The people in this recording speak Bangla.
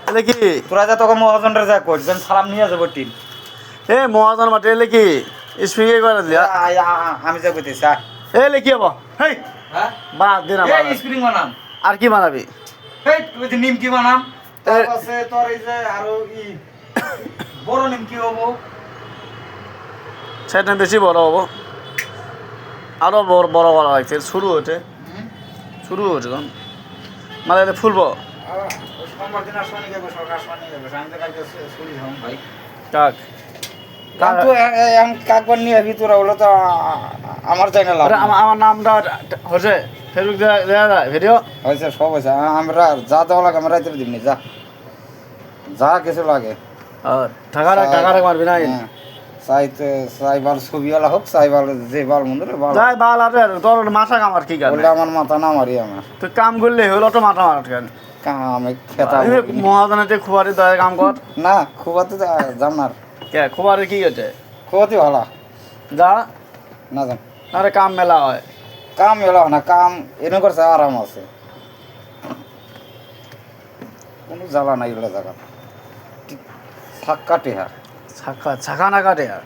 এলে কি তোরা যা তোকে মহাজনরা যা করছেন সালাম নিয়ে যাবো টিন এ মহাজন মাটি এলে কি স্প্রিং করে দিয়া আমি যা করতেছি এলে কি হবো হেই হ্যাঁ বাদ দিন এই স্প্রিং বানাম আর কি বানাবি এই তুই যে নিমকি বানাম তারপরে তোর এই যে আরো ই বড় নিমকি হবো সেটা বেশি বড় হবো আরো বড় বড় বড় হয়েছে শুরু হচ্ছে এখন মানে এটা ফুলবো সোমবার দিন আসবানি যাবো সরকার আসবানি যাবো আমি তো কালকে শুনি যাবো ভাই কাক কিন্তু এখন কাকবার নিয়ে ভিতরে হলো তো আমার চাই না লাভ আরে আমার নামটা হচ্ছে ফেসবুক দেওয়া যায় ভিডিও হয়েছে সব হয়েছে আমরা যা দেওয়া লাগে আমরা রাইতে দিবনি যা যা কিছু লাগে আর টাকা মারবি না সাইবার ছবিওয়ালা হোক সাইবার যে বাল মন্দিরে বাল যাই বাল আছে তোর মাথা কামার কি কাজ বললে আমার মাথা না মারি আমার তুই কাম করলে হলো তো মাথা মারাত কেন কামে খেতা মহাজনেতে খুবারি দয়া কাম কর না খুবাতে যাম না কে খুবারি কি হচ্ছে খুবাতে ভালো যা না যান আরে কাম মেলা হয় কাম এলো না কাম এনে করছে আরাম আছে কোনো জ্বালা নাই এগুলো জায়গা থাক কাটে হ্যাঁ ছাকা না কাটে আর